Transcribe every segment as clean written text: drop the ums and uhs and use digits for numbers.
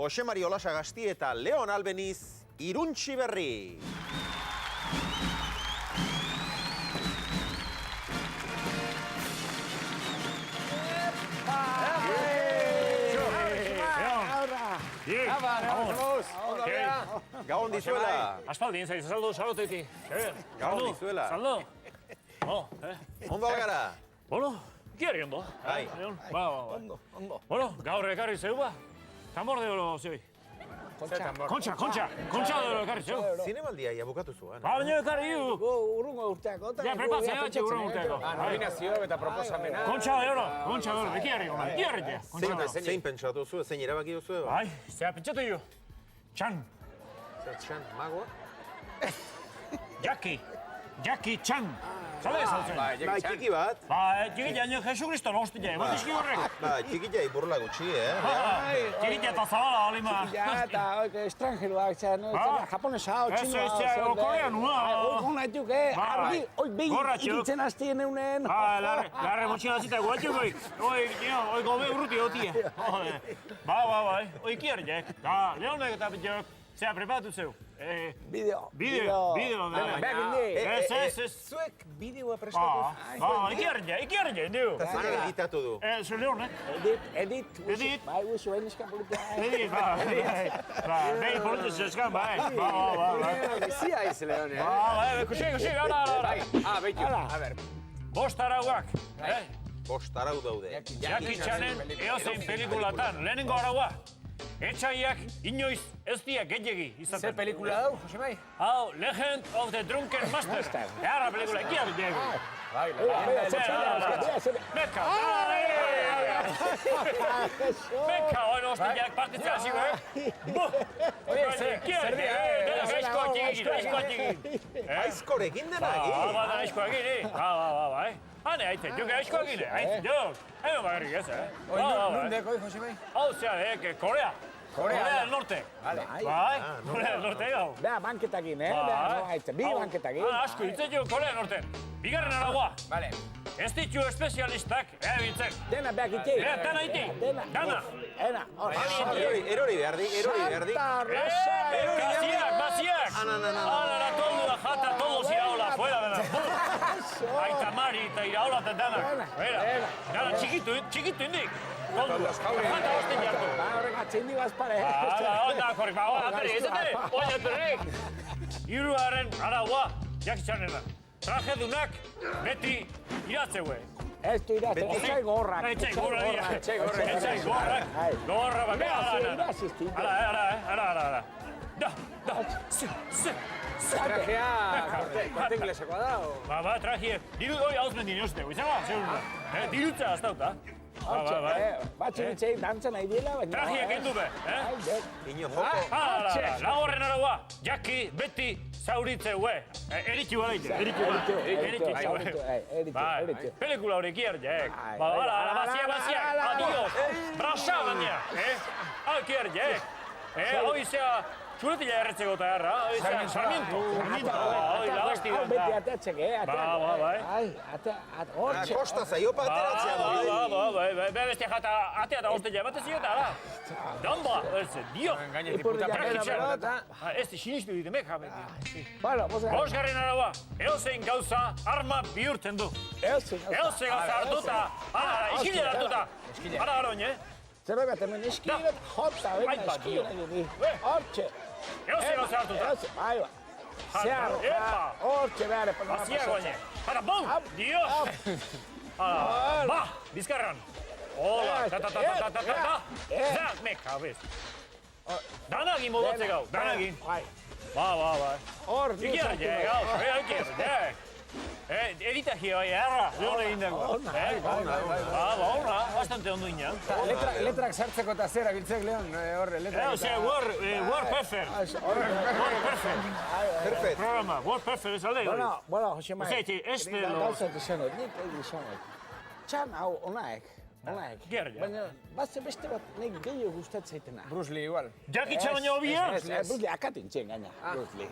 Jose Mari Olasagasti eta Leon Albeniz, Iruntxi berri. Gabon dizuela. Aspaldien zaiz, saldo, saloteti. Gabon dizuela. Saldo. Ondo algara. Bueno, kiari ondo. Bai. Ondo. Bueno, gaur ekarri zeu ba. Tambor de oro zeu. Kontxa de oro ekarri zeu. Zinemaldia bukatu zuen. Baina ekarri du. Urrungo urteako. Ja, prepatzea batxe urrungo urteako. Nominazio eta proposamena. Kontxa de oro, ekiarri gona. Zein pentsatu zu, zein erabaki duzu? Bai, zea pentsatu jo. Chan. Txan, magoa? Jackie Chan. Zale ez hau zen? Bai, txiki bat. Txiki jaino Jesu Kristo nostile, bat izki horrek. Txiki jai burla gutxi, Txiki eta zabala, olima. Ja, eta estrangeroak, japonesa, txinoa. Koreanua. Hona etuk, argi, behin ikitzen hastien eunen. Larre motxina zita guatxukoik. Oi gobe urruti hotie. Bai, oi kiarriek. Leonek eta bitxok. Zea, preparatu zeu. Bideo. Back in day. Zuek bideoa prestatu. Ikiarriek, diu. Eta zer editatu du? Zu Leonek. Edit. Bai, usu eniskan politia. Edit, behi politizio eskan, bai. Bizia iz, Leone. Bai, kusi, gara. Beitu, a ber. Bost arauak. Bost arau daude. Jackie Chanen eozein pelikulatan, lehenengo araua. Etxaiak inoiz ez diak gehiagi izaten. Zer pelikula dau, Josemai? Hau, Legend of the Drunken Master. Eharra pelikula, ekia bideago. Meka, hori hostiak partitzea hasi, Aizkorekin dena egin? Aizkorekin, bai. Hane, haite, juke aizkorekin, juk. Hemen bakarrik ez, Nundeko, Josemai? Hau, zea, Korea. Korea del Norte. Bai, Korea del Norte gau. Beha, banketakin, bi banketakin. Asko, hitzen jo Korea del Norte. Bigarren aragoa. Vale. Ez ditu espezialistak erabiltzen. Dena behak itei. Dena iti. Dana. Erori behar di. Santa Rosa. Basiak. Ala, toldua jata, todos iraola, fuera de la... Aita Mari eta iraola eta dana. Dana txikitu indik. Toldua, jata hosten jartu. Horrek atzindi bazpare. Onda, korrik, atari, ez etere. Oia, eterrik. Hiruaren aragoa, Jackie Chanena. Trajedunak beti iratzeue. Ez du iratze, etxai gorrak. Etxai gorrak. Gorra bat, ara. Da. Trajea, korte inglesekoa da? Ba, trajea. Diru hori hauzmen dini uste, izango, segunda. Dirutza aztauta. Batxun itxei dantzan nahi dila, baina... Trajea kendu be, Ino joko. Lagorren aragoa, Jackie beti zauritze hue. Eritxu badaite. Eritxu. Pelikula hori kiertxek. Basiak. Adios. Brasa baina. Hau kiertxek. Hoi zea... Txuretila erretzeko eta erra, Sarmiento. Hau beti ateatzek, Bai. Hortxe. Kosta zaiopa ateratzea du. Bai. Bestia jata atea eta hostela batez ziota, ara. Damba, dio. Gainetik puta pelota. Ez sinistu dite meka. Bosgarren araua, eozein gauza arma bihurtzen du. Eozein gauza hartuta, iskile hartuta. Ara garoin, Zer bat hemen eskilet, jota, bena eskilet. Hortxe. Eozein gauza hartuta. Bai. Zear, hortxe behar. Basiak goine. Ara, bom! Dios! Ba, bizkarran. Hola, ta. Zak, meka, bez. Danagin modatze gau, danagin. Ba. Hor, Ikiarriek. Editagio erra, leone egin dago. Ona, bastante ondo ina. Letrak sartzeko eta zera biltzek, Leon, horre, letrak. Word Perfect. Programa, Word Perfect, ez alde. Bueno, Josemai. Oseiti, ez de lo... Gauzat izanot, nik egin izanot. Txan hau, onaek. Baina, beste bat nik gehiago gustatzaitena. Bruce Lee igual. Jackie Chan baina hobia? Bruce Lee akatin txen gaina.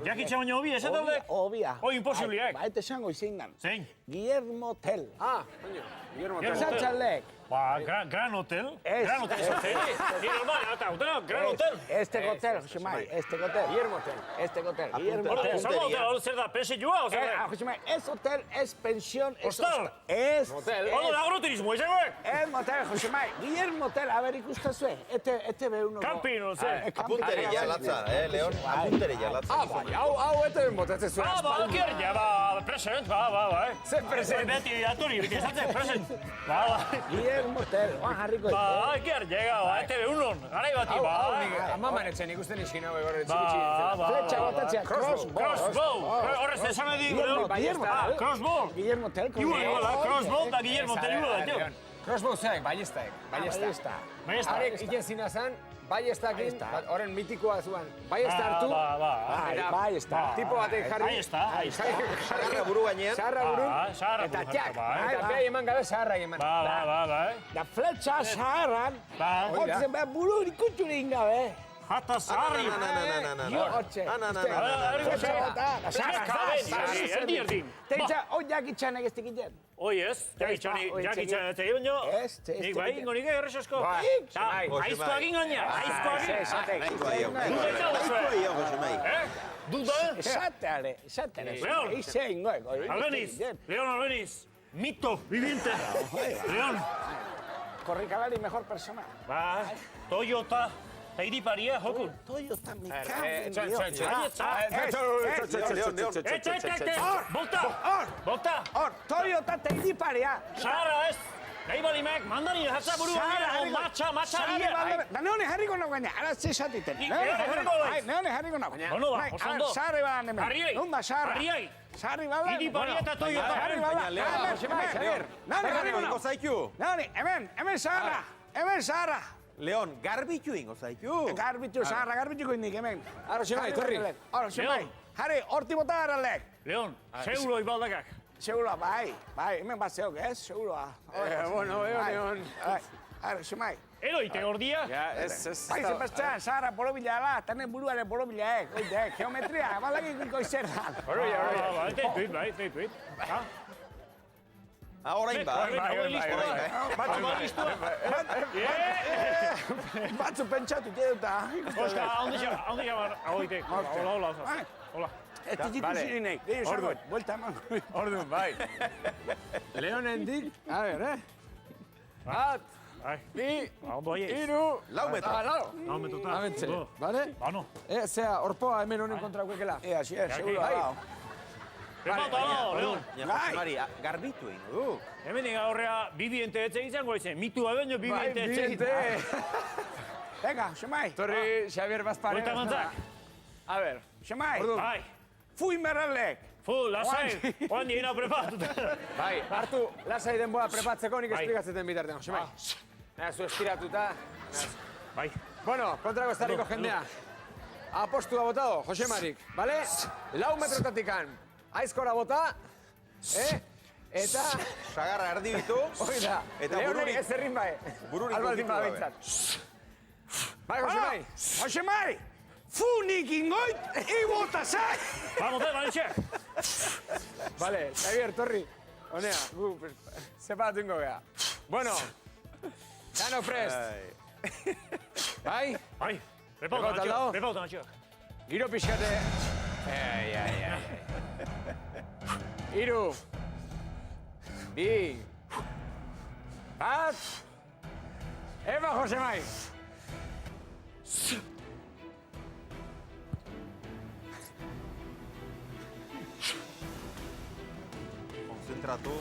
Jackie Chan baina hobia, ez daude? Hobia. Imposibliak. Baite esango izin dan. Zein? Guillermo Tell. Coño, Guillermo Tell. Zatxalek. Ba, Gran Hotel. Gran Hotel esatzen. Ni normal, eta Gran Hotel. Este hotel, Josemai, este hotel. Guillermo Hotel. Este hotel. Zango hotel, hori zer da, pensioa, oza? Josemai, es hotel, es pensión, es Hostal. Es Motel. Ondo da agroturismo, izangoek? es motel, Josemai. Guillermo Hotel, a ver, ikustazue. Este be uno. Camping, no sé. Apunteria latza, Leon? Apunteria latza. Bai, hau eta botatzen zuen. Ba, gerria, ba, present, ba, Zer present? Beti aturi, esatzen, present. Ba, Guillermo Hotel, Juan Jarriko. ba, gerria, ba, ETV unon, garai bati, ba. Amaman etxen ikusten iskin hau egorre Fletxa botatzea, Crossbow. Horrez esan edik, Leon. Crossbow. Guillermo Hotel. Crossbow da Guillermo Hotel, tio. Crossbow zeak, ballestaek. Ballesta. Arek iken zina zan, ballestakin, horren mitikoa zuan. Ballesta hartu. Ballesta. Tipo batek jarri. Ahí está. Sarra buru gainean. Sarra buru. Sarra Eta buru txak. jarriko, Eta behai eman gabe sarra eman. Ba. Da fletxa zaharran, Ba. hotzen behar buru ikuturin gabe. Jata sarri. Jo, hortxe. Erdin. Teitza, hoi jakitxanek ez tikiten. Oi ez, jakitxan ez egin jo. Nik bai ingo nik errez asko. Aizko agin gaina, aizko agin. Duda? Esateare. Leon. Eize ingoek. Leon Albeniz, mito viviente. Leon. Korrikalari mejor persona. Ba, Toyota. Eta iriparia, jokun. Toyota me Volta! Hor, Toyota te iriparia. Sara ez! Nahi balimek, mandari jatza buru matxa ria. Da neone jarriko nago gaina, ara ze esatiten. Neone jarriko nago. Bono ba, oso ondo. Sarri badan hemen. Harriai. Nunda sarra. Harriai. Sarri badan. Iriparia eta Toyota. Sarri badan. Neone jarriko nago. Zaitu. Neone, hemen sarra. Hemen sarra. Leon, garbitu ingo zaitu. Garbitu sarra, garbituko indik hemen. Aro, xemai, torri. Aro, xemai. Harri, horti bota garralek. Leon, seguro ibaldakak. Seguroa, bai, hemen bat zeok, ez? Seguroa. Bueno, Leon. Aro, xemai. Eroite gordia. Bai, Sebastián, Sara, borobila ala, tane buruare borobilaek, oide, geometria, balakik ikoizer da. Teipit. Orain ba. Batzu pentsatu deuta. Oska, handi jamar, agoitek. Hola. Ez ikusirik, gehiu zangoet, buelta eman. Orduan, bai. Leonendik, a ver, Bat, bi, Ondo aiez. iru, Lau metro. Lau metrota. Amentze, bale? Bano. Zea, orpoa hemen honen kontrakuekela. Así es, seguro. Prepauta, Leon. Josemari, garbitu ingo du. Hemen aurrea bibiente etxe izango izen. Mitu abenio bibiente etxe. Venga, Xemai. Torri, Xavier Bazpare. Buelta mantzak. A ver, Xemai. Bai. Fuin berralek. Lasai. Oan digina prepatuta. bai, hartu, lasai denboa prepatzeko nik esplikatzeten bitartean, Xemai. Naha, zu estiratuta. Bai. Bueno, kontrako estarriko jendea. Apostua botado, Josemarik, bale? 4 metrotatikan. Aizkora bota, eta... Sagarra erdi bitu. Hoi da, Leonek ez errin bai. Bururik Albaldin ukitu gabe. bintzat. Bai, Josemai. Josemai. Funik ingoit, ibota zai. Vamos, Valentxe. Vale, Xavier, torri. Honea, sepatu ingo gea. Bueno, Dano prest. Bai? Bai. Prepauta, natxok. Giro pixkate. Iru. Bi. Bat. Eba, Josemai. Konzentratu.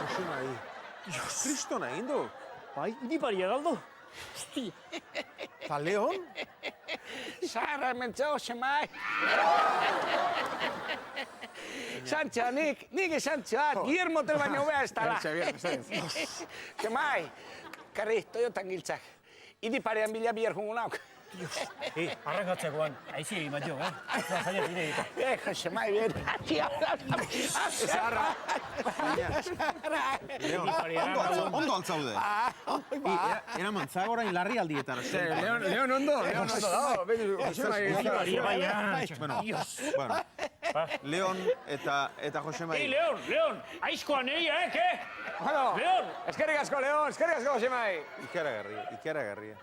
Josemai. Kristona egin du. Bai, iriparia galdo. Ta Leon? Sara, mentzao, Xemai. Santxa, nik esan txat, Guillermo tel baino bea ez tala. Xemai, karri, Toyotan giltzak. Iriparean bila biher jungo nauk. Arrankatzekoan, aizi egin bat jo, zaila dire egiten. Josemai, bien. Zaharra. Leon, ondo altzaude. Eraman, zagorain larri aldietara. Leon ondo dago. Josemai. Bueno, Leon eta Josemai. Leon, aizkoan egia, Bueno, Leon! eskerrik asko, Leon, eskerrik asko, Josemai. Ikaragarria.